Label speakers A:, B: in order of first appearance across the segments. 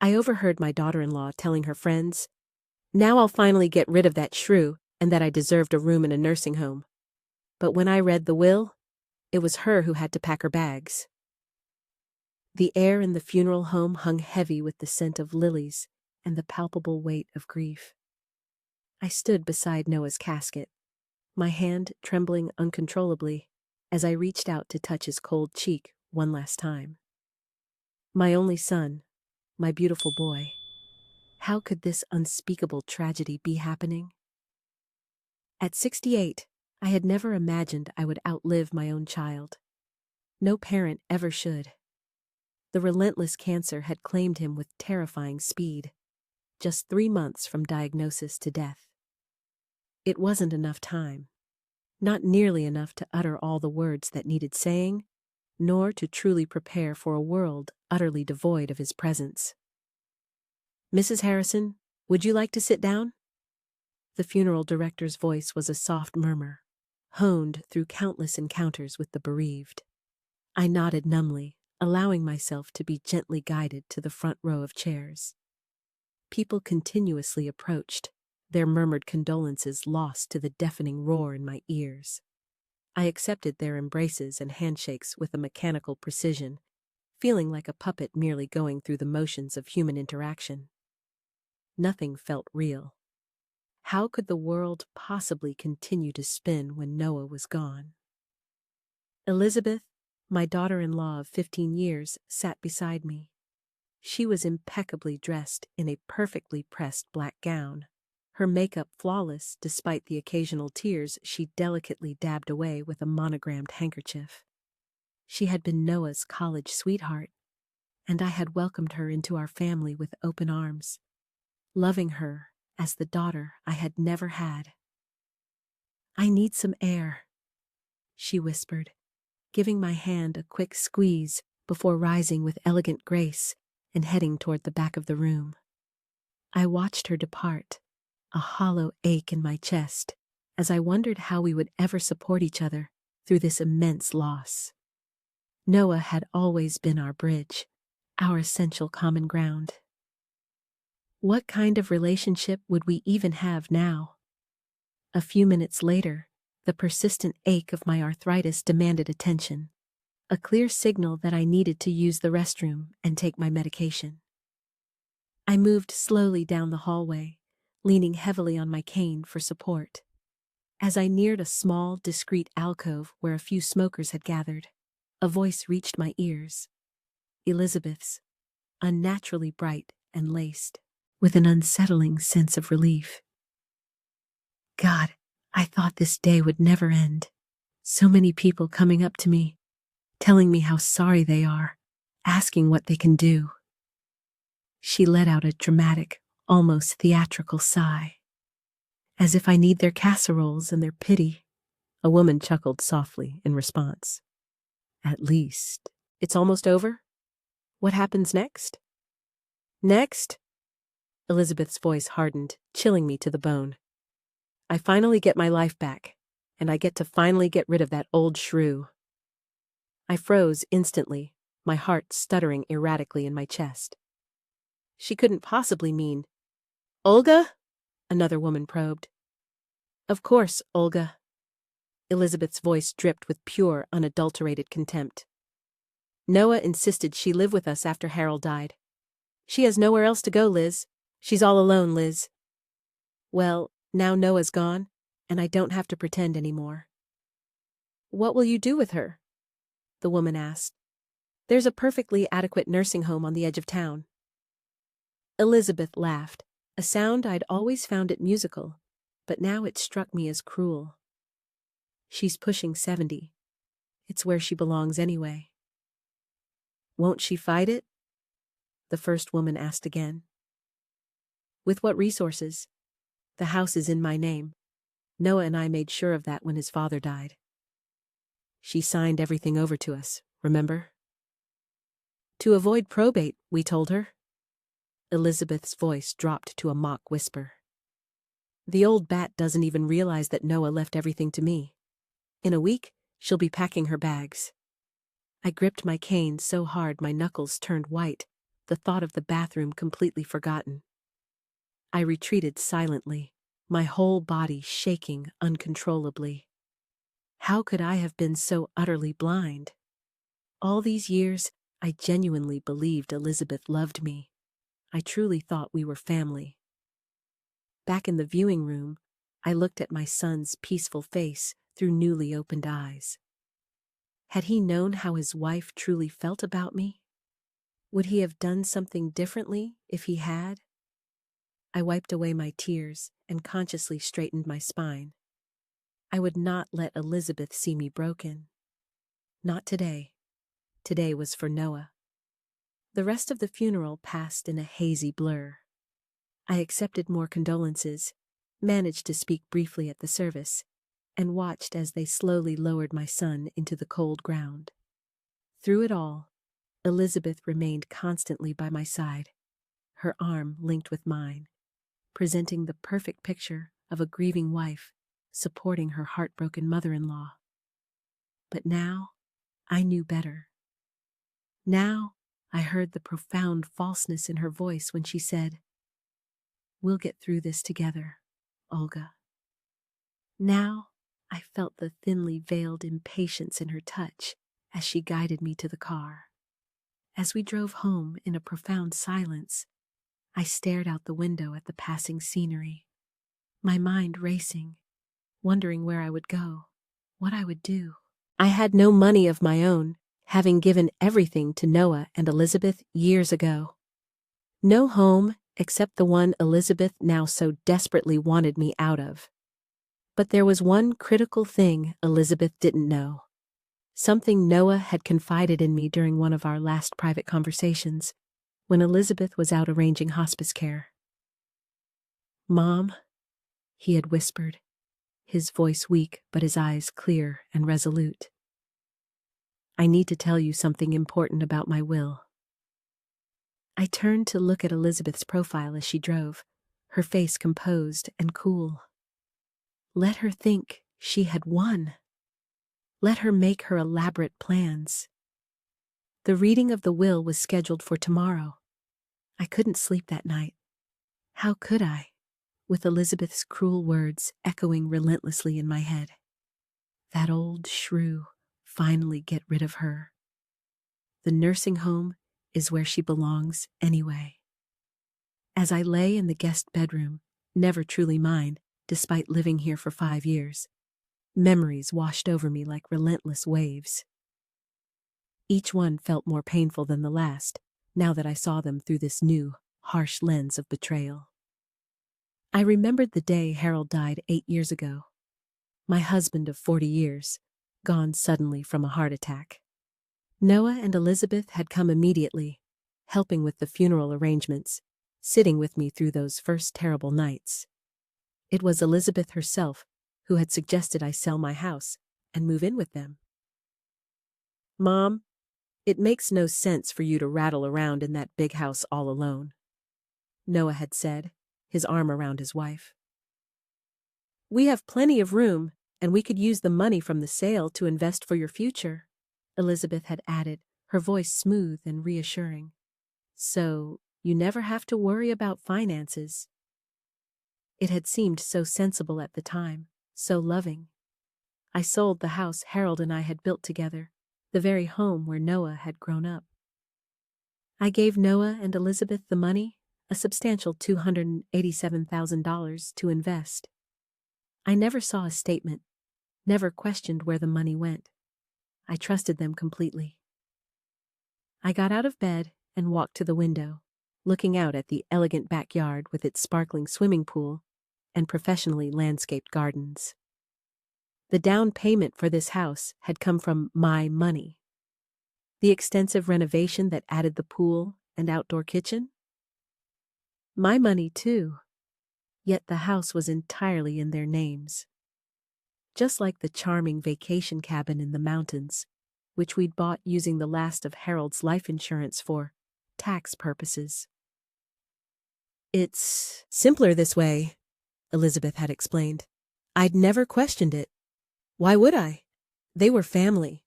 A: I overheard my daughter-in-law telling her friends, "Now I'll finally get rid of that shrew and that I deserved a room in a nursing home." But when I read the will, it was her who had to pack her bags. The air in the funeral home hung heavy with the scent of lilies and the palpable weight of grief. I stood beside Noah's casket, my hand trembling uncontrollably as I reached out to touch his cold cheek one last time. My only son, my beautiful boy. How could this unspeakable tragedy be happening? At 68, I had never imagined I would outlive my own child. No parent ever should. The relentless cancer had claimed him with terrifying speed, just 3 months from diagnosis to death. It wasn't enough time. Not nearly enough to utter all the words that needed saying, nor to truly prepare for a world utterly devoid of his presence. "Mrs. Harrison, would you like to sit down?" The funeral director's voice was a soft murmur, honed through countless encounters with the bereaved. I nodded numbly, allowing myself to be gently guided to the front row of chairs. People continuously approached, their murmured condolences lost to the deafening roar in my ears. I accepted their embraces and handshakes with a mechanical precision, feeling like a puppet merely going through the motions of human interaction. Nothing felt real. How could the world possibly continue to spin when Noah was gone? Elizabeth, my daughter-in-law of 15 years, sat beside me. She was impeccably dressed in a perfectly pressed black gown, her makeup flawless despite the occasional tears she delicately dabbed away with a monogrammed handkerchief. She had been Noah's college sweetheart, and I had welcomed her into our family with open arms, loving her as the daughter I had never had. "I need some air," she whispered, giving my hand a quick squeeze before rising with elegant grace and heading toward the back of the room. I watched her depart, a hollow ache in my chest, as I wondered how we would ever support each other through this immense loss. Noah had always been our bridge, our essential common ground. What kind of relationship would we even have now? A few minutes later, the persistent ache of my arthritis demanded attention, a clear signal that I needed to use the restroom and take my medication. I moved slowly down the hallway, leaning heavily on my cane for support. As I neared a small, discreet alcove where a few smokers had gathered, a voice reached my ears. Elizabeth's, unnaturally bright and laced, with an unsettling sense of relief. God, I thought this day would never end. So many people coming up to me, telling me how sorry they are, asking what they can do. She let out a dramatic, almost theatrical sigh. "As if I need their casseroles and their pity." A woman chuckled softly in response. "At least, it's almost over? What happens next?" "Next?" Elizabeth's voice hardened, chilling me to the bone. "I finally get my life back, and I get to finally get rid of that old shrew." I froze instantly, my heart stuttering erratically in my chest. She couldn't possibly mean... "Olga?" another woman probed. "Of course, Olga." Elizabeth's voice dripped with pure, unadulterated contempt. "Noah insisted she live with us after Harold died. She has nowhere else to go, Liz. She's all alone, Liz." "Well, now Noah's gone, and I don't have to pretend anymore." "What will you do with her?" the woman asked. "There's a perfectly adequate nursing home on the edge of town." Elizabeth laughed, a sound I'd always found it musical, but now it struck me as cruel. "She's pushing 70. It's where she belongs anyway." "Won't she fight it?" the first woman asked again. "With what resources? The house is in my name. Noah and I made sure of that when his father died. She signed everything over to us, remember?" "To avoid probate," we told her. Elizabeth's voice dropped to a mock whisper. "The old bat doesn't even realize that Noah left everything to me. In a week, she'll be packing her bags." I gripped my cane so hard my knuckles turned white, the thought of the bathroom completely forgotten. I retreated silently, my whole body shaking uncontrollably. How could I have been so utterly blind? All these years, I genuinely believed Elizabeth loved me. I truly thought we were family. Back in the viewing room, I looked at my son's peaceful face through newly opened eyes. Had he known how his wife truly felt about me? Would he have done something differently if he had? I wiped away my tears and consciously straightened my spine. I would not let Elizabeth see me broken. Not today. Today was for Noah. The rest of the funeral passed in a hazy blur. I accepted more condolences, managed to speak briefly at the service, and watched as they slowly lowered my son into the cold ground. Through it all, Elizabeth remained constantly by my side, her arm linked with mine, presenting the perfect picture of a grieving wife supporting her heartbroken mother-in-law. But now, I knew better. Now, I heard the profound falseness in her voice when she said, "We'll get through this together, Olga." Now, I felt the thinly veiled impatience in her touch as she guided me to the car. As we drove home in a profound silence, I stared out the window at the passing scenery, my mind racing, wondering where I would go, what I would do. I had no money of my own, having given everything to Noah and Elizabeth years ago. No home except the one Elizabeth now so desperately wanted me out of. But there was one critical thing Elizabeth didn't know. Something Noah had confided in me during one of our last private conversations, when Elizabeth was out arranging hospice care. "Mom," he had whispered, his voice weak but his eyes clear and resolute. "I need to tell you something important about my will." I turned to look at Elizabeth's profile as she drove, her face composed and cool. Let her think she had won. Let her make her elaborate plans. The reading of the will was scheduled for tomorrow. I couldn't sleep that night. How could I, with Elizabeth's cruel words echoing relentlessly in my head? That old shrew, finally get rid of her. The nursing home is where she belongs anyway. As I lay in the guest bedroom, never truly mine, despite living here for 5 years, memories washed over me like relentless waves. Each one felt more painful than the last, now that I saw them through this new, harsh lens of betrayal. I remembered the day Harold died 8 years ago. My husband of 40 years, gone suddenly from a heart attack. Noah and Elizabeth had come immediately, helping with the funeral arrangements, sitting with me through those first terrible nights. It was Elizabeth herself who had suggested I sell my house and move in with them. "Mom, it makes no sense for you to rattle around in that big house all alone," Noah had said, his arm around his wife. "We have plenty of room, and we could use the money from the sale to invest for your future," Elizabeth had added, her voice smooth and reassuring. "So, you never have to worry about finances." It had seemed so sensible at the time, so loving. I sold the house Harold and I had built together, the very home where Noah had grown up. I gave Noah and Elizabeth the money, a substantial $287,000 to invest. I never saw a statement, never questioned where the money went. I trusted them completely. I got out of bed and walked to the window, looking out at the elegant backyard with its sparkling swimming pool and professionally landscaped gardens. The down payment for this house had come from my money. The extensive renovation that added the pool and outdoor kitchen? My money too. Yet the house was entirely in their names. Just like the charming vacation cabin in the mountains, which we'd bought using the last of Harold's life insurance for tax purposes. "It's simpler this way," Elizabeth had explained. "I'd never questioned it. Why would I? They were family."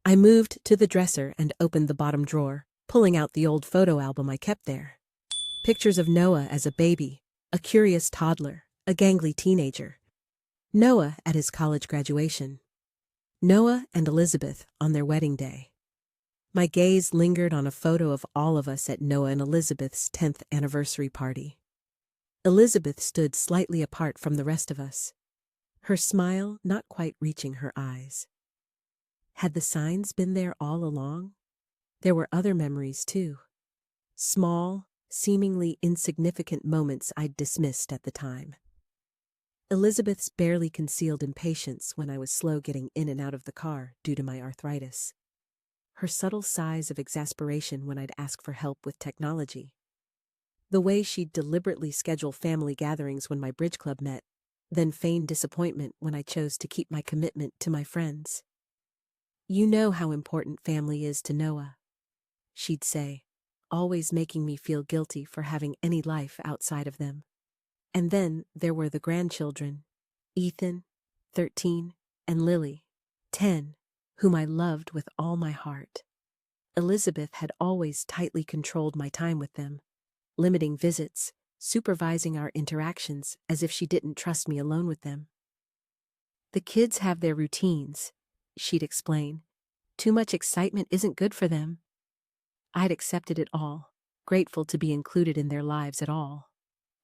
A: I moved to the dresser and opened the bottom drawer, pulling out the old photo album I kept there. Pictures of Noah as a baby, a curious toddler, a gangly teenager. Noah at his college graduation. Noah and Elizabeth on their wedding day. My gaze lingered on a photo of all of us at Noah and Elizabeth's 10th anniversary party. Elizabeth stood slightly apart from the rest of us, her smile not quite reaching her eyes. Had the signs been there all along? There were other memories too. Small, seemingly insignificant moments I'd dismissed at the time. Elizabeth's barely concealed impatience when I was slow getting in and out of the car due to my arthritis. Her subtle sighs of exasperation when I'd ask for help with technology. The way she'd deliberately schedule family gatherings when my bridge club met, then feign disappointment when I chose to keep my commitment to my friends. "You know how important family is to Noah," she'd say, always making me feel guilty for having any life outside of them. And then there were the grandchildren, Ethan, 13, and Lily, 10, whom I loved with all my heart. Elizabeth had always tightly controlled my time with them, limiting visits, supervising our interactions as if she didn't trust me alone with them. "The kids have their routines," she'd explain. "Too much excitement isn't good for them." I'd accepted it all, grateful to be included in their lives at all.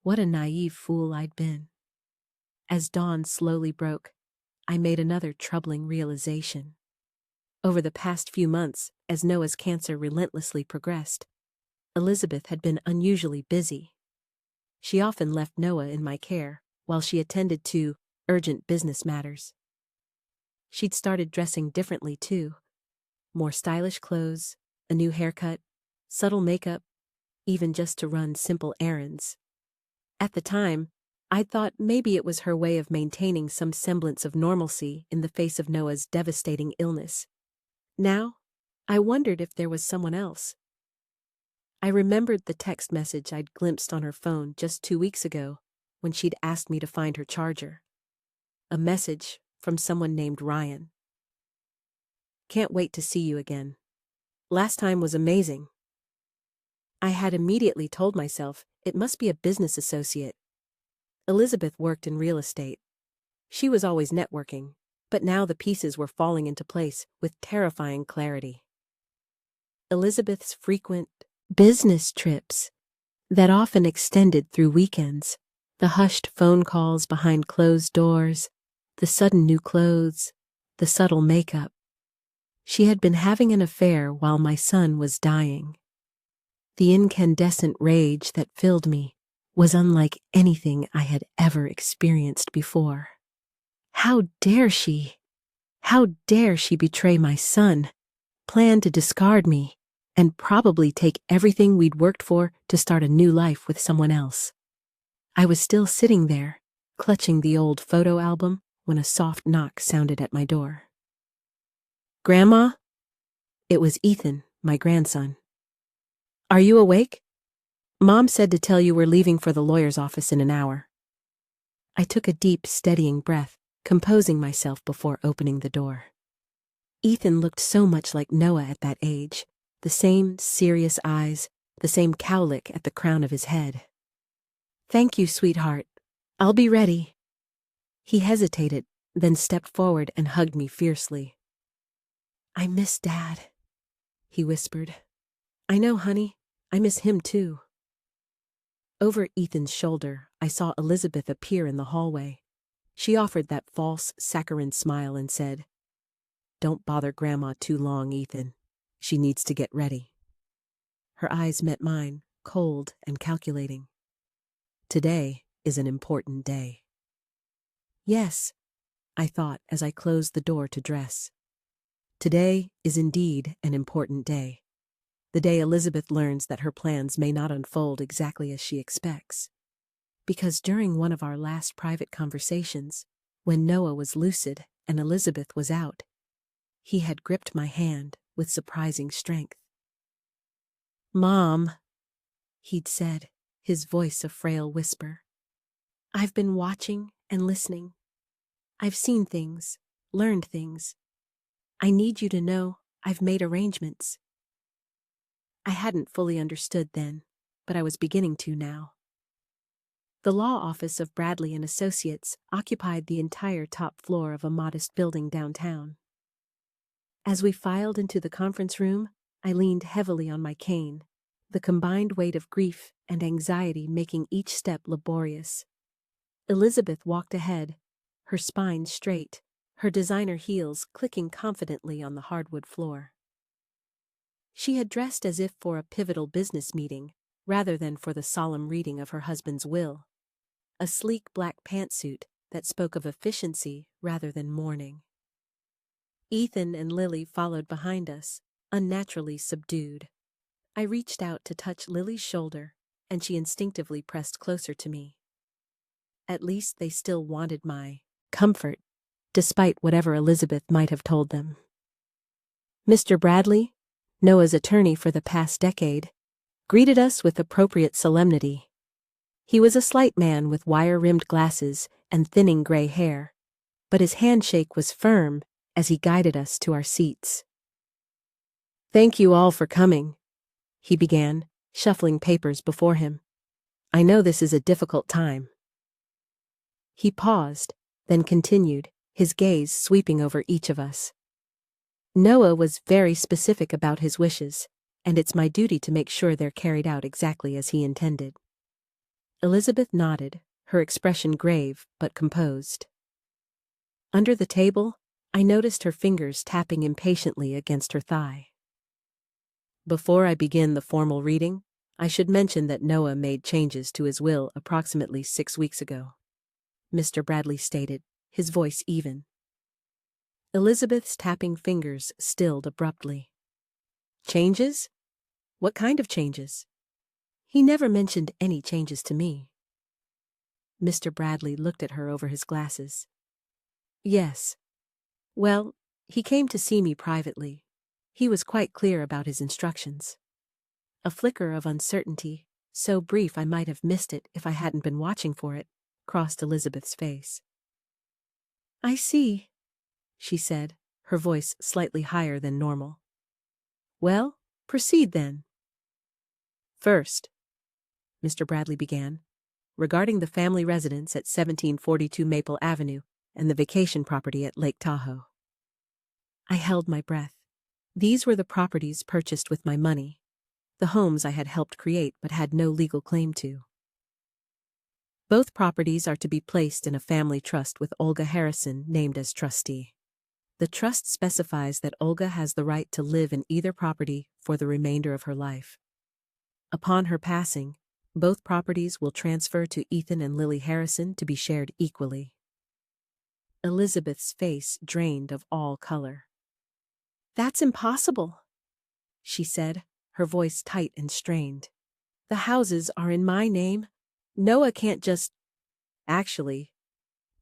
A: What a naive fool I'd been. As dawn slowly broke, I made another troubling realization. Over the past few months, as Noah's cancer relentlessly progressed, Elizabeth had been unusually busy. She often left Noah in my care while she attended to urgent business matters. She'd started dressing differently too. More stylish clothes, a new haircut, subtle makeup, even just to run simple errands. At the time, I thought maybe it was her way of maintaining some semblance of normalcy in the face of Noah's devastating illness. Now, I wondered if there was someone else. I remembered the text message I'd glimpsed on her phone just 2 weeks ago when she'd asked me to find her charger. A message from someone named Ryan. "Can't wait to see you again. Last time was amazing." I had immediately told myself it must be a business associate. Elizabeth worked in real estate. She was always networking, but now the pieces were falling into place with terrifying clarity. Elizabeth's frequent business trips that often extended through weekends, the hushed phone calls behind closed doors, the sudden new clothes, the subtle makeup. She had been having an affair while my son was dying. The incandescent rage that filled me was unlike anything I had ever experienced before. How dare she? How dare she betray my son, plan to discard me, and probably take everything we'd worked for to start a new life with someone else? I was still sitting there, clutching the old photo album, when a soft knock sounded at my door. "Grandma?" It was Ethan, my grandson. "Are you awake? Mom said to tell you we're leaving for the lawyer's office in an hour." I took a deep, steadying breath, composing myself before opening the door. Ethan looked so much like Noah at that age, the same serious eyes, the same cowlick at the crown of his head. "Thank you, sweetheart. I'll be ready." He hesitated, then stepped forward and hugged me fiercely. "I miss Dad," he whispered. "I know, honey. I miss him too." Over Ethan's shoulder, I saw Elizabeth appear in the hallway. She offered that false, saccharine smile and said, "Don't bother Grandma too long, Ethan. She needs to get ready." Her eyes met mine, cold and calculating. "Today is an important day." Yes, I thought as I closed the door to dress. Today is indeed an important day. The day Elizabeth learns that her plans may not unfold exactly as she expects. Because during one of our last private conversations, when Noah was lucid and Elizabeth was out, he had gripped my hand with surprising strength. "Mom," he'd said, his voice a frail whisper. "I've been watching and listening. I've seen things, learned things. I need you to know I've made arrangements." I hadn't fully understood then, but I was beginning to now. The law office of Bradley and Associates occupied the entire top floor of a modest building downtown. As we filed into the conference room, I leaned heavily on my cane, the combined weight of grief and anxiety making each step laborious. Elizabeth walked ahead, her spine straight, her designer heels clicking confidently on the hardwood floor. She had dressed as if for a pivotal business meeting, rather than for the solemn reading of her husband's will. A sleek black pantsuit that spoke of efficiency rather than mourning. Ethan and Lily followed behind us, unnaturally subdued. I reached out to touch Lily's shoulder, and she instinctively pressed closer to me. At least they still wanted my comfort, despite whatever Elizabeth might have told them. Mr. Bradley, Noah's attorney for the past decade, greeted us with appropriate solemnity. He was a slight man with wire-rimmed glasses and thinning gray hair, but his handshake was firm as he guided us to our seats. "Thank you all for coming," he began, shuffling papers before him. "I know this is a difficult time." He paused, then continued, his gaze sweeping over each of us. "Noah was very specific about his wishes, and it's my duty to make sure they're carried out exactly as he intended." Elizabeth nodded, her expression grave but composed. Under the table, I noticed her fingers tapping impatiently against her thigh. "Before I begin the formal reading, I should mention that Noah made changes to his will approximately 6 weeks ago," Mr. Bradley stated, his voice even. Elizabeth's tapping fingers stilled abruptly. "Changes? What kind of changes?" "He never mentioned any changes to me." Mr. Bradley looked at her over his glasses. "Yes. Well, he came to see me privately. He was quite clear about his instructions." A flicker of uncertainty, so brief I might have missed it if I hadn't been watching for it, crossed Elizabeth's face. "I see," she said, her voice slightly higher than normal. "Well, proceed then." "First," Mr. Bradley began, "regarding the family residence at 1742 Maple Avenue and the vacation property at Lake Tahoe." I held my breath. These were the properties purchased with my money, the homes I had helped create but had no legal claim to. Both properties are to be placed in a family trust with Olga Harrison named as trustee. The trust specifies that Olga has the right to live in either property for the remainder of her life. Upon her passing, both properties will transfer to Ethan and Lily Harrison to be shared equally. Elizabeth's face drained of all color. "That's impossible," she said, her voice tight and strained. "The houses are in my name. Noah can't just—" "Actually,"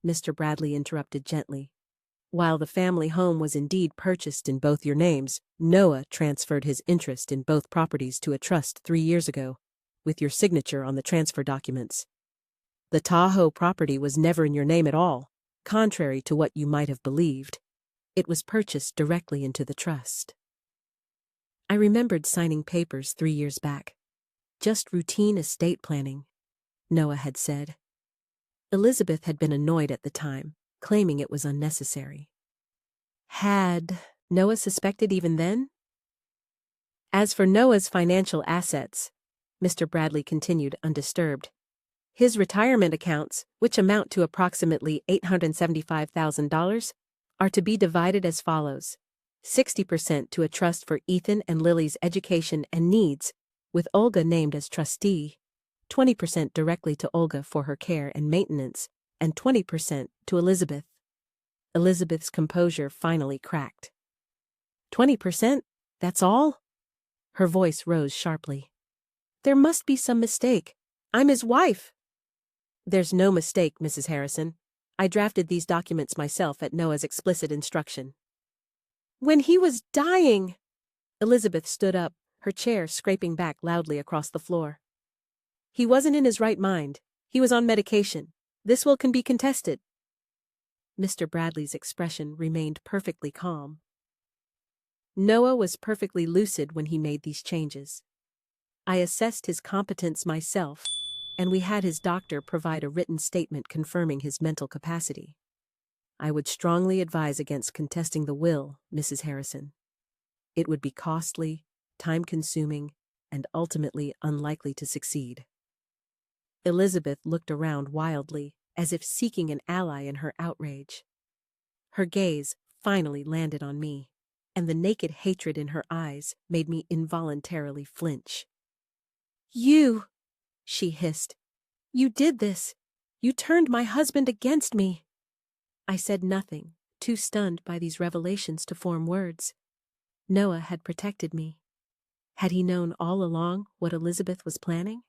A: Mr. Bradley interrupted gently, "while the family home was indeed purchased in both your names, Noah transferred his interest in both properties to a trust 3 years ago, with your signature on the transfer documents. The Tahoe property was never in your name at all, contrary to what you might have believed. It was purchased directly into the trust." I remembered signing papers 3 years back. "Just routine estate planning," Noah had said. Elizabeth had been annoyed at the time, claiming it was unnecessary. Had Noah suspected even then? "As for Noah's financial assets," Mr. Bradley continued undisturbed, "his retirement accounts, which amount to approximately $875,000, are to be divided as follows: 60% to a trust for Ethan and Lily's education and needs, with Olga named as trustee, 20% directly to Olga for her care and maintenance, and 20% to Elizabeth." Elizabeth's composure finally cracked. "20%? That's all?" Her voice rose sharply. "There must be some mistake. I'm his wife." "There's no mistake, Mrs. Harrison. I drafted these documents myself at Noah's explicit instruction." "When he was dying—" Elizabeth stood up, her chair scraping back loudly across the floor. "He wasn't in his right mind. He was on medication. This will can be contested." Mr. Bradley's expression remained perfectly calm. "Noah was perfectly lucid when he made these changes. I assessed his competence myself, and we had his doctor provide a written statement confirming his mental capacity. I would strongly advise against contesting the will, Mrs. Harrison. It would be costly, time-consuming, and ultimately unlikely to succeed. Elizabeth looked around wildly, as if seeking an ally in her outrage. Her gaze finally landed on me, and the naked hatred in her eyes made me involuntarily flinch. "You!" she hissed. "You did this! You turned my husband against me!" I said nothing, too stunned by these revelations to form words. Noah had protected me. Had he known all along what Elizabeth was planning?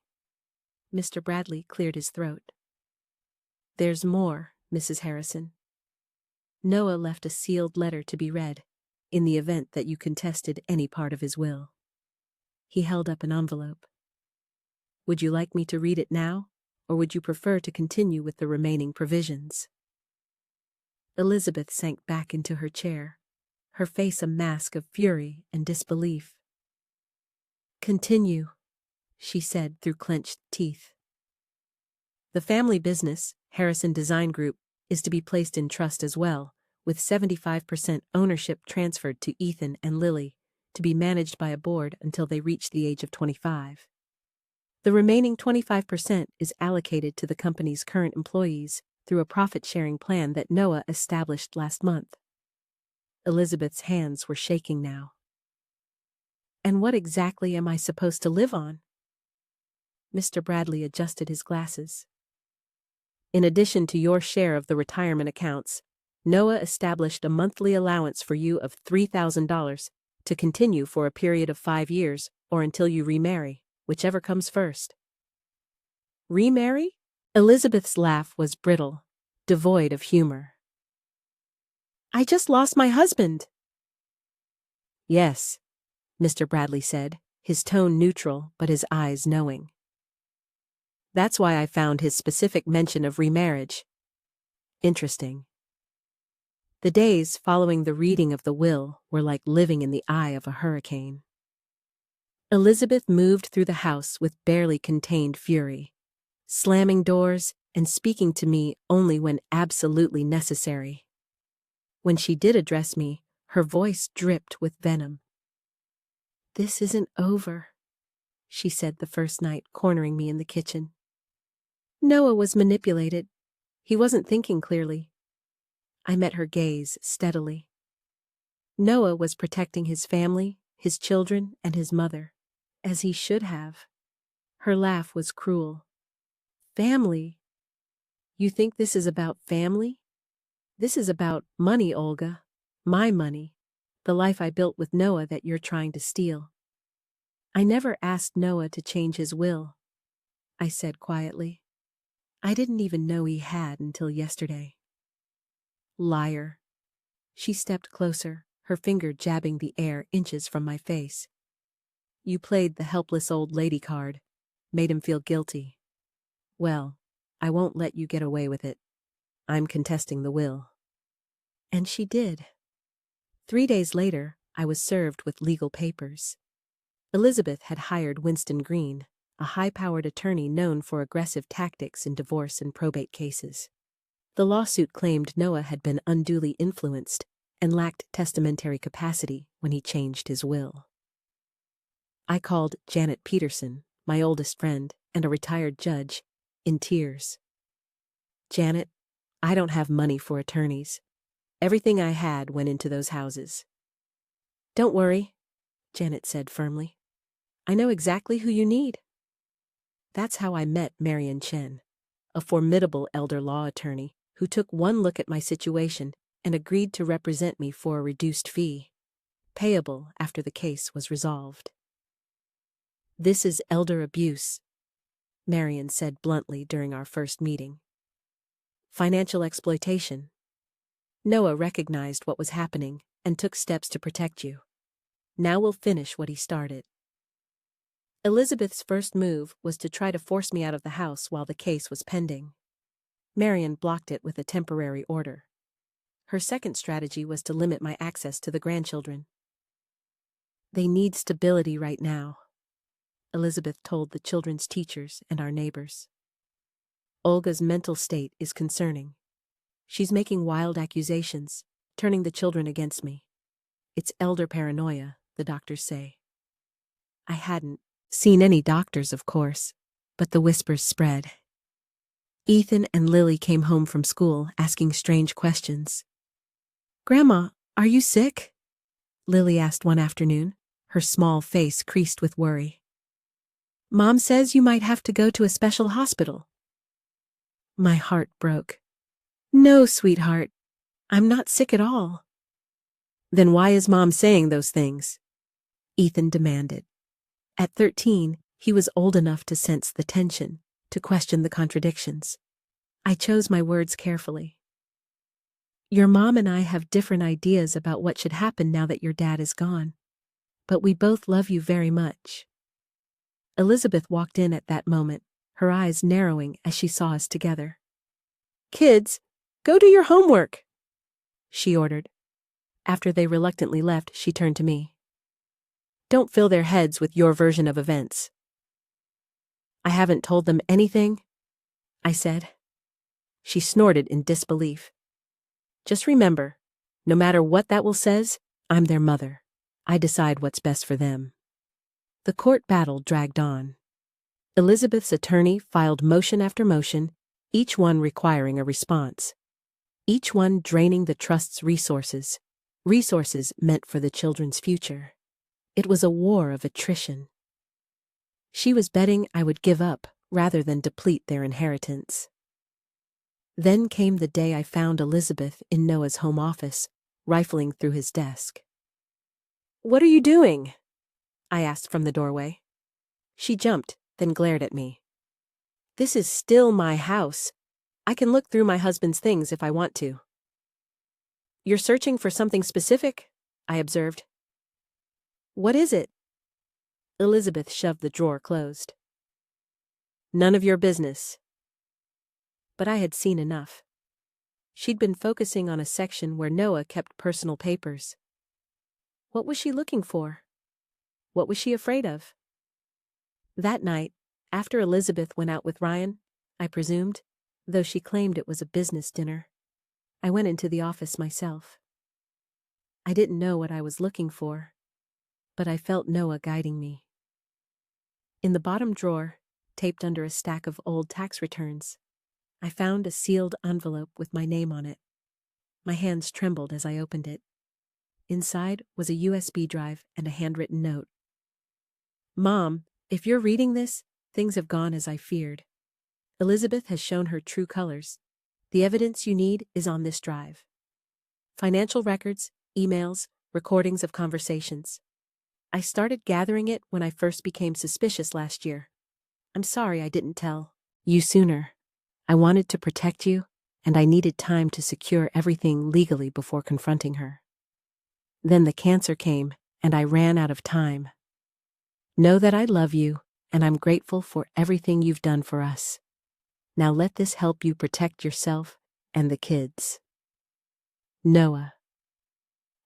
A: Mr. Bradley cleared his throat. "There's more, Mrs. Harrison. Noah left a sealed letter to be read, in the event that you contested any part of his will." He held up an envelope. "Would you like me to read it now, or would you prefer to continue with the remaining provisions?" Elizabeth sank back into her chair, her face a mask of fury and disbelief. "Continue," she said through clenched teeth. "The family business, Harrison Design Group, is to be placed in trust as well, with 75% ownership transferred to Ethan and Lily, to be managed by a board until they reach the age of 25. The remaining 25% is allocated to the company's current employees through a profit-sharing plan that Noah established last month." Elizabeth's hands were shaking now. "And what exactly am I supposed to live on?" Mr. Bradley adjusted his glasses. "In addition to your share of the retirement accounts, Noah established a monthly allowance for you of $3,000 to continue for a period of 5 years or until you remarry, whichever comes first." "Remarry?" Elizabeth's laugh was brittle, devoid of humor. "I just lost my husband." "Yes," Mr. Bradley said, his tone neutral but his eyes knowing. "That's why I found his specific mention of remarriage interesting." The days following the reading of the will were like living in the eye of a hurricane. Elizabeth moved through the house with barely contained fury, slamming doors and speaking to me only when absolutely necessary. When she did address me, her voice dripped with venom. "This isn't over," she said the first night, cornering me in the kitchen. "Noah was manipulated. He wasn't thinking clearly." I met her gaze steadily. "Noah was protecting his family, his children, and his mother, as he should have." Her laugh was cruel. "Family? You think this is about family? This is about money, Olga. My money. The life I built with Noah that you're trying to steal." "I never asked Noah to change his will," I said quietly. "I didn't even know he had until yesterday." "Liar." She stepped closer, her finger jabbing the air inches from my face. "You played the helpless old lady card, made him feel guilty. Well, I won't let you get away with it. I'm contesting the will." And she did. 3 days later, I was served with legal papers. Elizabeth had hired Winston Green, a high-powered attorney known for aggressive tactics in divorce and probate cases. The lawsuit claimed Noah had been unduly influenced and lacked testamentary capacity when he changed his will. I called Janet Peterson, my oldest friend and a retired judge, in tears. "Janet, I don't have money for attorneys. Everything I had went into those houses." "Don't worry," Janet said firmly. "I know exactly who you need." That's how I met Marion Chen, a formidable elder law attorney who took one look at my situation and agreed to represent me for a reduced fee, payable after the case was resolved. "This is elder abuse," Marion said bluntly during our first meeting. "Financial exploitation. Noah recognized what was happening and took steps to protect you. Now we'll finish what he started." Elizabeth's first move was to try to force me out of the house while the case was pending. Marion blocked it with a temporary order. Her second strategy was to limit my access to the grandchildren. "They need stability right now." Elizabeth told the children's teachers and our neighbors. Olga's mental state is concerning. She's making wild accusations, turning the children against me. It's elder paranoia, the doctors say. I hadn't seen any doctors, of course, but the whispers spread. Ethan and Lily came home from school asking strange questions. "Grandma, are you sick?" Lily asked one afternoon, her small face creased with worry. "Mom says you might have to go to a special hospital." My heart broke. "No, sweetheart, I'm not sick at all." "Then why is Mom saying those things?" Ethan demanded. At 13, he was old enough to sense the tension, to question the contradictions. I chose my words carefully. "Your mom and I have different ideas about what should happen now that your dad is gone. But we both love you very much." Elizabeth walked in at that moment, her eyes narrowing as she saw us together. "Kids, go do your homework," she ordered. After they reluctantly left, she turned to me. "Don't fill their heads with your version of events." "I haven't told them anything," I said. She snorted in disbelief. "Just remember, no matter what that will says, I'm their mother. I decide what's best for them." The court battle dragged on. Elizabeth's attorney filed motion after motion, each one requiring a response. Each one draining the trust's resources meant for the children's future. It was a war of attrition. She was betting I would give up rather than deplete their inheritance. Then came the day I found Elizabeth in Noah's home office, rifling through his desk. "What are you doing?" I asked from the doorway. She jumped, then glared at me. "This is still my house. I can look through my husband's things if I want to." "You're searching for something specific?" I observed. "What is it?" Elizabeth shoved the drawer closed. "None of your business." But I had seen enough. She'd been focusing on a section where Noah kept personal papers. What was she looking for? What was she afraid of? That night, after Elizabeth went out with Ryan, I presumed, though she claimed it was a business dinner, I went into the office myself. I didn't know what I was looking for, but I felt Noah guiding me. In the bottom drawer, taped under a stack of old tax returns, I found a sealed envelope with my name on it. My hands trembled as I opened it. Inside was a USB drive and a handwritten note. "Mom, if you're reading this, things have gone as I feared. Elizabeth has shown her true colors. The evidence you need is on this drive. Financial records, emails, recordings of conversations. I started gathering it when I first became suspicious last year. I'm sorry I didn't tell you sooner. I wanted to protect you, and I needed time to secure everything legally before confronting her. Then the cancer came, and I ran out of time. Know that I love you, and I'm grateful for everything you've done for us. Now let this help you protect yourself and the kids. Noah."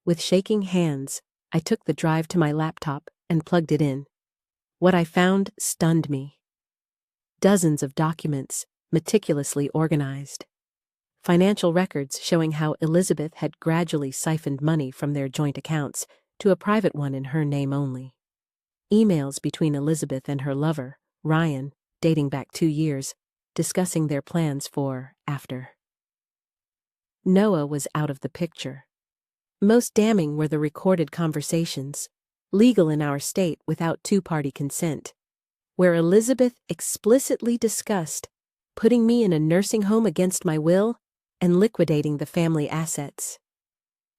A: With shaking hands, I took the drive to my laptop and plugged it in. What I found stunned me. Dozens of documents, meticulously organized. Financial records showing how Elizabeth had gradually siphoned money from their joint accounts to a private one in her name only. Emails between Elizabeth and her lover, Ryan, dating back 2 years, discussing their plans for after. Noah was out of the picture. Most damning were the recorded conversations, legal in our state without two-party consent, where Elizabeth explicitly discussed putting me in a nursing home against my will and liquidating the family assets.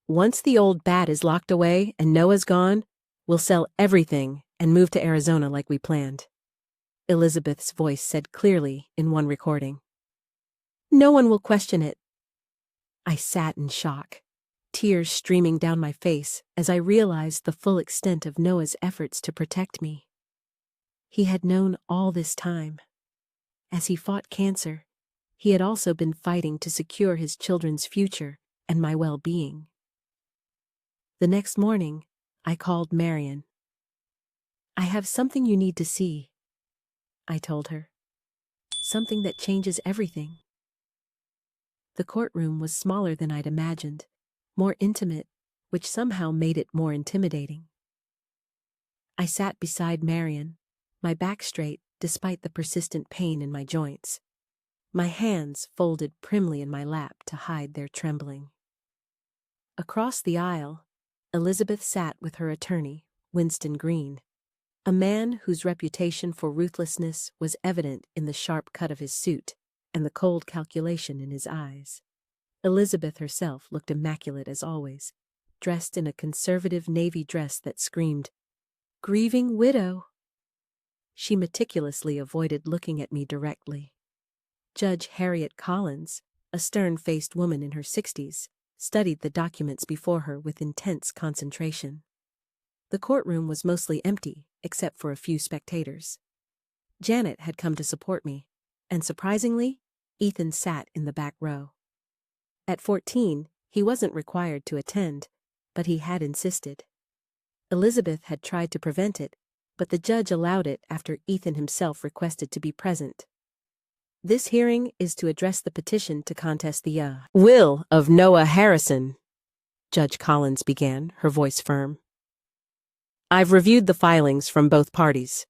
A: "Once the old bat is locked away and Noah's gone, we'll sell everything and move to Arizona like we planned," Elizabeth's voice said clearly in one recording. "No one will question it." I sat in shock, tears streaming down my face as I realized the full extent of Noah's efforts to protect me. He had known all this time. As he fought cancer, he had also been fighting to secure his children's future and my well-being. The next morning, I called Marion. I have something you need to see, I told her. Something that changes everything. The courtroom was smaller than I'd imagined, more intimate, which somehow made it more intimidating. I sat beside Marion, my back straight despite the persistent pain in my joints, my hands folded primly in my lap to hide their trembling. Across the aisle, Elizabeth sat with her attorney, Winston Green, a man whose reputation for ruthlessness was evident in the sharp cut of his suit and the cold calculation in his eyes. Elizabeth herself looked immaculate as always, dressed in a conservative navy dress that screamed, "Grieving widow." She meticulously avoided looking at me directly. Judge Harriet Collins, a stern-faced woman in her 60s, studied the documents before her with intense concentration. The courtroom was mostly empty, except for a few spectators. Janet had come to support me, and surprisingly, Ethan sat in the back row. At 14, he wasn't required to attend, but he had insisted. Elizabeth had tried to prevent it, but the judge allowed it after Ethan himself requested to be present. This hearing is to address the petition to contest the will of Noah Harrison, Judge Collins began, her voice firm. I've reviewed the filings from both parties.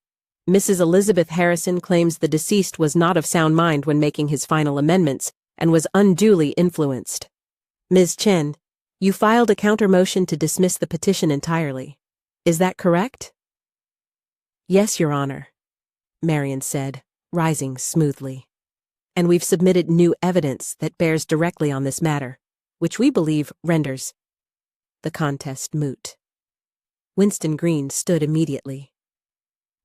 A: Mrs. Elizabeth Harrison claims the deceased was not of sound mind when making his final amendments and was unduly influenced. Ms. Chen, you filed a counter-motion to dismiss the petition entirely. Is that correct? Yes, Your Honor, Marion said, rising smoothly. And we've submitted new evidence that bears directly on this matter, which we believe renders the contest moot. Winston Green stood immediately.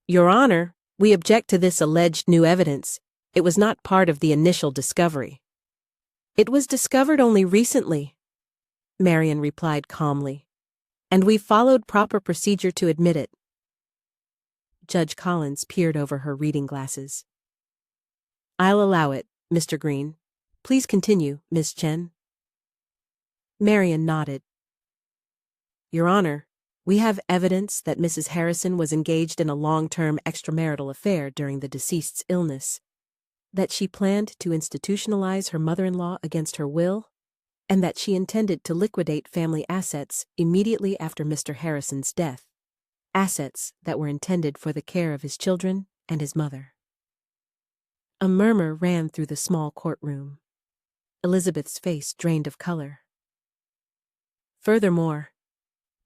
A: Your Honor, we object to this alleged new evidence. It was not part of the initial discovery. It was discovered only recently, Marion replied calmly, and we followed proper procedure to admit it. Judge Collins peered over her reading glasses. I'll allow it, Mr. Green. Please continue, Ms. Chen. Marion nodded. Your Honor, we have evidence that Mrs. Harrison was engaged in a long-term extramarital affair during the deceased's illness, that she planned to institutionalize her mother-in-law against her will, and that she intended to liquidate family assets immediately after Mr. Harrison's death, assets that were intended for the care of his children and his mother. A murmur ran through the small courtroom. Elizabeth's face drained of color. Furthermore,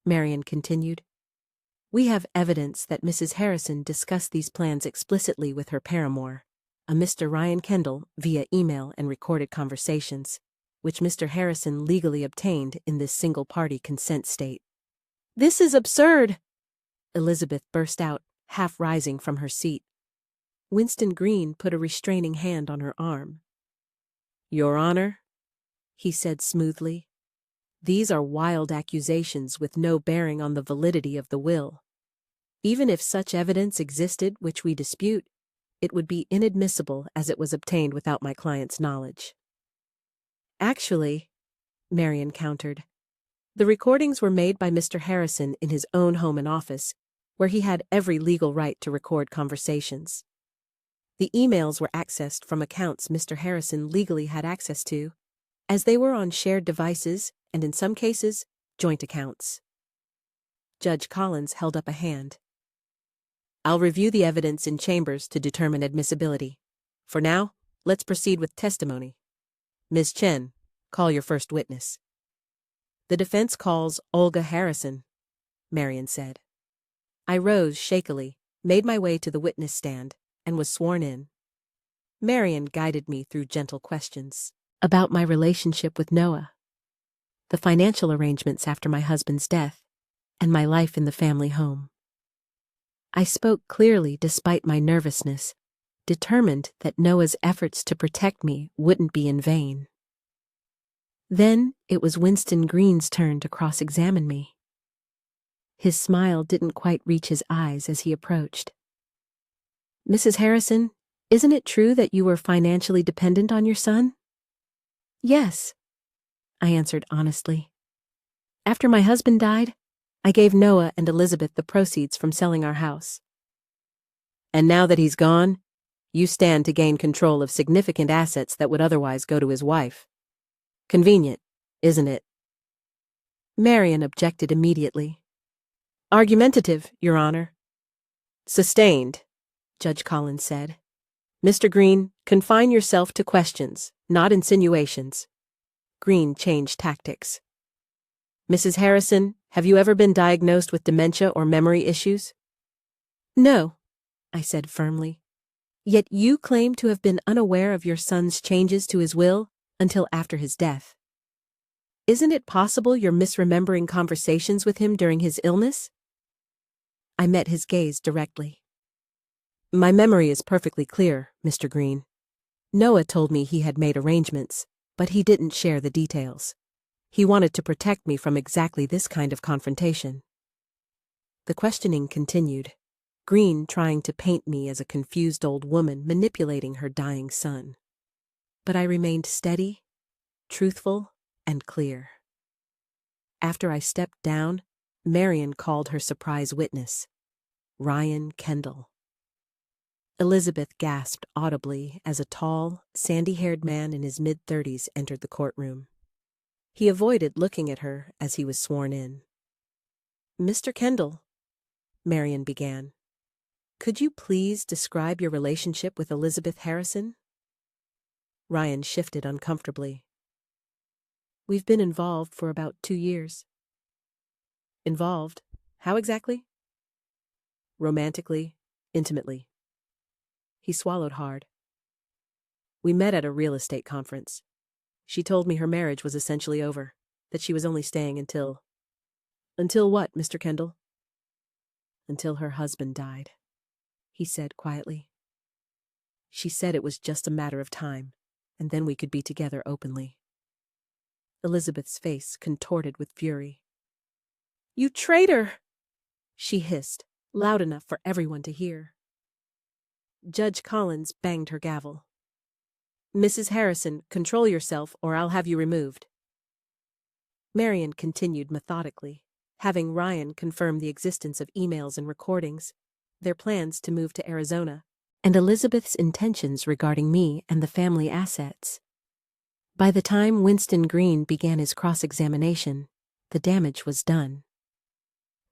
A: Marion continued, we have evidence that Mrs. Harrison discussed these plans explicitly with her paramour, a Mr. Ryan Kendall, via email and recorded conversations, which Mr. Harrison legally obtained in this single-party consent state. This is absurd! Elizabeth burst out, half rising from her seat. Winston Green put a restraining hand on her arm. Your Honor, he said smoothly, these are wild accusations with no bearing on the validity of the will. Even if such evidence existed which we dispute, it would be inadmissible as it was obtained without my client's knowledge. Actually, Marion countered, the recordings were made by Mr. Harrison in his own home and office, where he had every legal right to record conversations. The emails were accessed from accounts Mr. Harrison legally had access to, as they were on shared devices and in some cases, joint accounts. Judge Collins held up a hand. I'll review the evidence in chambers to determine admissibility. For now, let's proceed with testimony. Ms. Chen, call your first witness. The defense calls Olga Harrison, Marion said. I rose shakily, made my way to the witness stand, and was sworn in. Marion guided me through gentle questions about my relationship with Noah, the financial arrangements after my husband's death, and my life in the family home. I spoke clearly despite my nervousness, determined that Noah's efforts to protect me wouldn't be in vain. Then it was Winston Green's turn to cross-examine me. His smile didn't quite reach his eyes as he approached. Mrs. Harrison, isn't it true that you were financially dependent on your son? Yes, I answered honestly. After my husband died, I gave Noah and Elizabeth the proceeds from selling our house, And now that he's gone, you stand to gain control of significant assets that would otherwise go to his wife. Convenient, isn't it? Marian objected immediately. Argumentative, Your Honor. Sustained, Judge Collins said. Mr. Green, confine yourself to questions, not insinuations. Green changed tactics. Mrs. Harrison, have you ever been diagnosed with dementia or memory issues? No, I said firmly. Yet you claim to have been unaware of your son's changes to his will until after his death. Isn't it possible you're misremembering conversations with him during his illness? I met his gaze directly. My memory is perfectly clear, Mr. Green. Noah told me he had made arrangements, but he didn't share the details. He wanted to protect me from exactly this kind of confrontation. The questioning continued, Green trying to paint me as a confused old woman manipulating her dying son. But I remained steady, truthful, and clear. After I stepped down, Marian called her surprise witness, Ryan Kendall. Elizabeth gasped audibly as a tall, sandy-haired man in his mid-30s entered the courtroom. He avoided looking at her as he was sworn in. Mr. Kendall, Marian began, could you please describe your relationship with Elizabeth Harrison? Ryan shifted uncomfortably. We've been involved for about 2 years. Involved? How exactly? Romantically, intimately. He swallowed hard. We met at a real estate conference. She told me her marriage was essentially over, that she was only staying until... Until what, Mr. Kendall? Until her husband died, he said quietly. She said it was just a matter of time, and then we could be together openly. Elizabeth's face contorted with fury. You traitor! She hissed, loud enough for everyone to hear. Judge Collins banged her gavel. Mrs. Harrison, control yourself or I'll have you removed. Marian continued methodically, having Ryan confirm the existence of emails and recordings, their plans to move to Arizona, and Elizabeth's intentions regarding me and the family assets. By the time Winston Green began his cross-examination, the damage was done.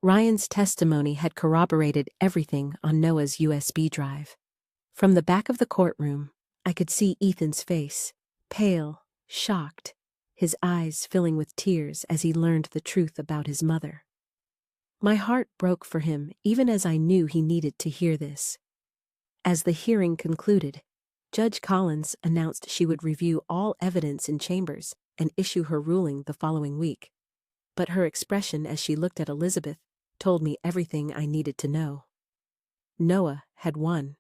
A: Ryan's testimony had corroborated everything on Noah's USB drive. From the back of the courtroom, I could see Ethan's face, pale, shocked, his eyes filling with tears as he learned the truth about his mother. My heart broke for him even as I knew he needed to hear this. As the hearing concluded, Judge Collins announced she would review all evidence in chambers and issue her ruling the following week. But her expression as she looked at Elizabeth told me everything I needed to know. Noah had won.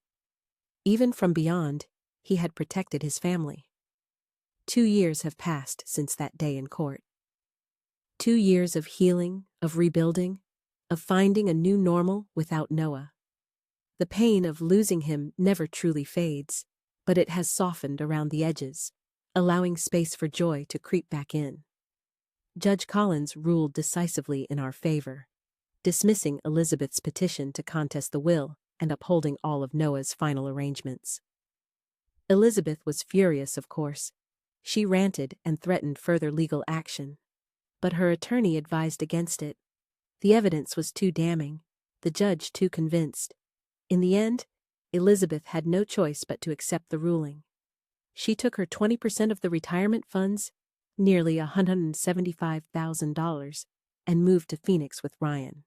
A: Even from beyond, he had protected his family. 2 years have passed since that day in court. 2 years of healing, of rebuilding, of finding a new normal without Noah. The pain of losing him never truly fades, but it has softened around the edges, allowing space for joy to creep back in. Judge Collins ruled decisively in our favor, dismissing Elizabeth's petition to contest the will and upholding all of Noah's final arrangements. Elizabeth was furious, of course. She ranted and threatened further legal action. But her attorney advised against it. The evidence was too damning, the judge too convinced. In the end, Elizabeth had no choice but to accept the ruling. She took her 20% of the retirement funds, nearly $175,000, and moved to Phoenix with Ryan.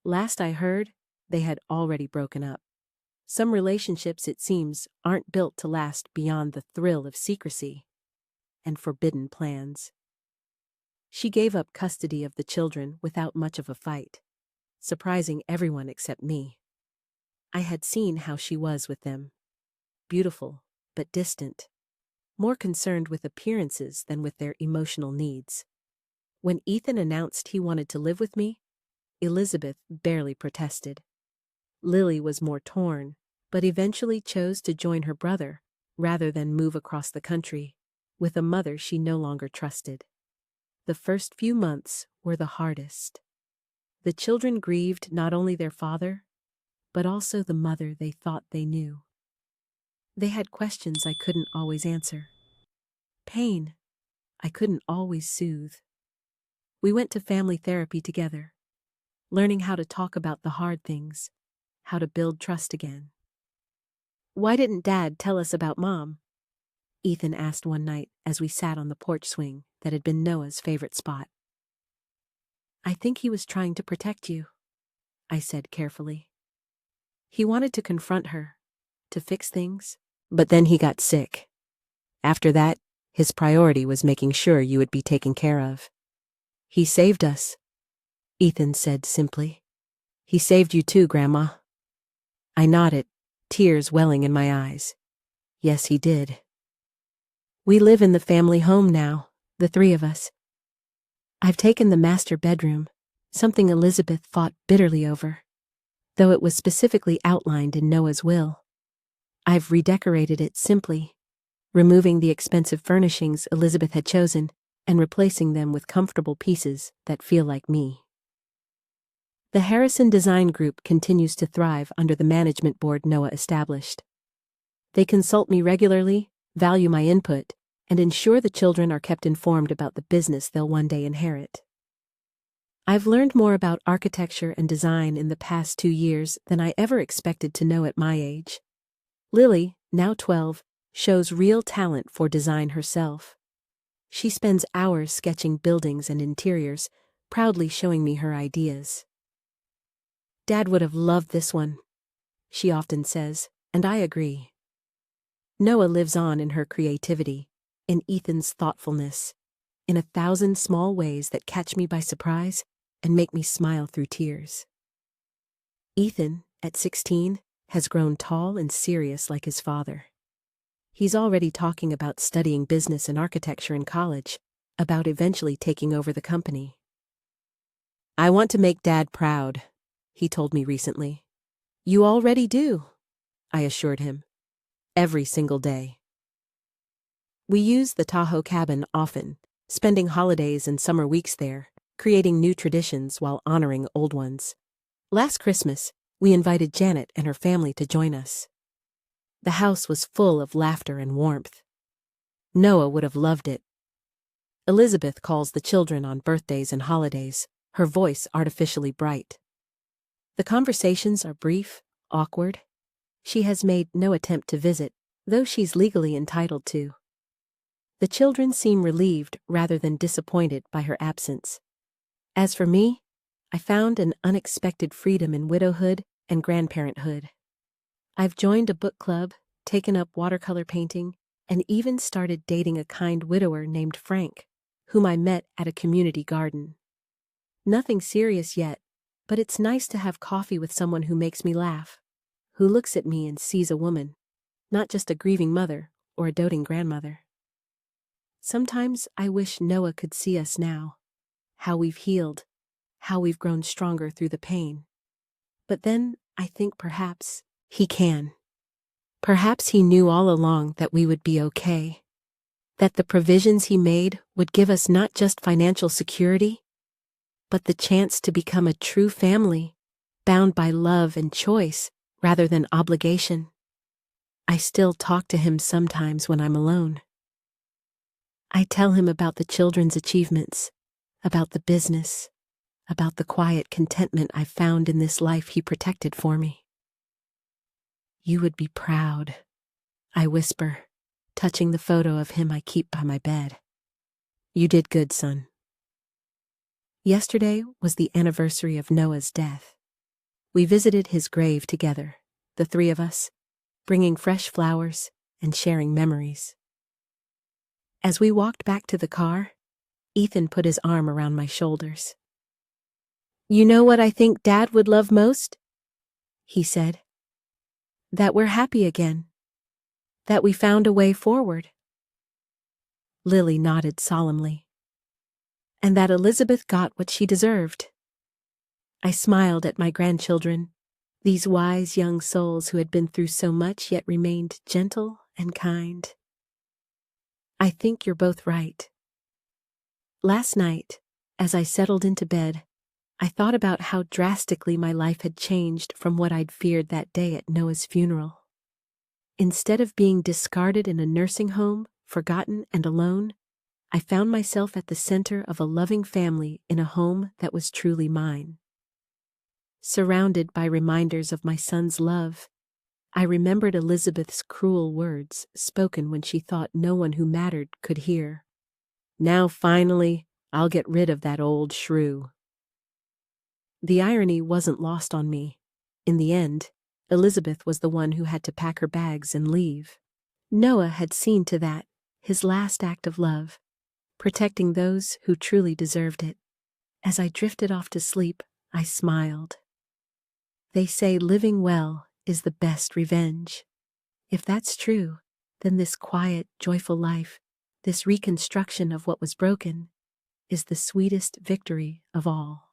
A: Last I heard, they had already broken up. Some relationships, it seems, aren't built to last beyond the thrill of secrecy and forbidden plans. She gave up custody of the children without much of a fight, surprising everyone except me. I had seen how she was with them. Beautiful, but distant. More concerned with appearances than with their emotional needs. When Ethan announced he wanted to live with me, Elizabeth barely protested. Lily was more torn, but eventually chose to join her brother rather than move across the country with a mother she no longer trusted. The first few months were the hardest. The children grieved not only their father, but also the mother they thought they knew. They had questions I couldn't always answer. Pain I couldn't always soothe. We went to family therapy together, learning how to talk about the hard things, how to build trust again. "Why didn't Dad tell us about Mom?" Ethan asked one night as we sat on the porch swing that had been Noah's favorite spot. "I think he was trying to protect you," I said carefully. "He wanted to confront her, to fix things, but then he got sick. After that, his priority was making sure you would be taken care of. He saved us," Ethan said simply. "He saved you too, Grandma." I nodded, tears welling in my eyes. Yes, he did. We live in the family home now, the three of us. I've taken the master bedroom, something Elizabeth fought bitterly over, though it was specifically outlined in Noah's will. I've redecorated it simply, removing the expensive furnishings Elizabeth had chosen and replacing them with comfortable pieces that feel like me. The Harrison Design Group continues to thrive under the management board Noah established. They consult me regularly, value my input, and ensure the children are kept informed about the business they'll one day inherit. I've learned more about architecture and design in the past 2 years than I ever expected to know at my age. Lily, now 12, shows real talent for design herself. She spends hours sketching buildings and interiors, proudly showing me her ideas. "Dad would have loved this one," she often says, and I agree. Noah lives on in her creativity, in Ethan's thoughtfulness, in 1,000 small ways that catch me by surprise and make me smile through tears. Ethan, at 16, has grown tall and serious like his father. He's already talking about studying business and architecture in college, about eventually taking over the company. "I want to make Dad proud," he told me recently. "You already do," I assured him. "Every single day." We use the Tahoe cabin often, spending holidays and summer weeks there, creating new traditions while honoring old ones. Last Christmas, we invited Janet and her family to join us. The house was full of laughter and warmth. Noah would have loved it. Elizabeth calls the children on birthdays and holidays, her voice artificially bright. The conversations are brief, awkward. She has made no attempt to visit, though she's legally entitled to. The children seem relieved rather than disappointed by her absence. As for me, I found an unexpected freedom in widowhood and grandparenthood. I've joined a book club, taken up watercolor painting, and even started dating a kind widower named Frank, whom I met at a community garden. Nothing serious yet, but it's nice to have coffee with someone who makes me laugh, who looks at me and sees a woman, not just a grieving mother or a doting grandmother. Sometimes I wish Noah could see us now, how we've healed, how we've grown stronger through the pain. But then I think perhaps he can. Perhaps he knew all along that we would be okay, that the provisions he made would give us not just financial security, but the chance to become a true family, bound by love and choice rather than obligation. I still talk to him sometimes when I'm alone. I tell him about the children's achievements, about the business, about the quiet contentment I found in this life he protected for me. "You would be proud," I whisper, touching the photo of him I keep by my bed. "You did good, son." Yesterday was the anniversary of Noah's death. We visited his grave together, the three of us, bringing fresh flowers and sharing memories. As we walked back to the car, Ethan put his arm around my shoulders. "You know what I think Dad would love most?" he said. "That we're happy again. That we found a way forward." Lily nodded solemnly. "And that Elizabeth got what she deserved." I smiled at my grandchildren, these wise young souls who had been through so much yet remained gentle and kind. "I think you're both right." Last night, as I settled into bed, I thought about how drastically my life had changed from what I'd feared that day at Noah's funeral. Instead of being discarded in a nursing home, forgotten and alone, I found myself at the center of a loving family in a home that was truly mine. Surrounded by reminders of my son's love, I remembered Elizabeth's cruel words spoken when she thought no one who mattered could hear. Now finally, I'll get rid of that old shrew. The irony wasn't lost on me. In the end, Elizabeth was the one who had to pack her bags and leave. Noah had seen to that, his last act of love, protecting those who truly deserved it. As I drifted off to sleep, I smiled. They say living well is the best revenge. If that's true, then this quiet, joyful life, this reconstruction of what was broken, is the sweetest victory of all.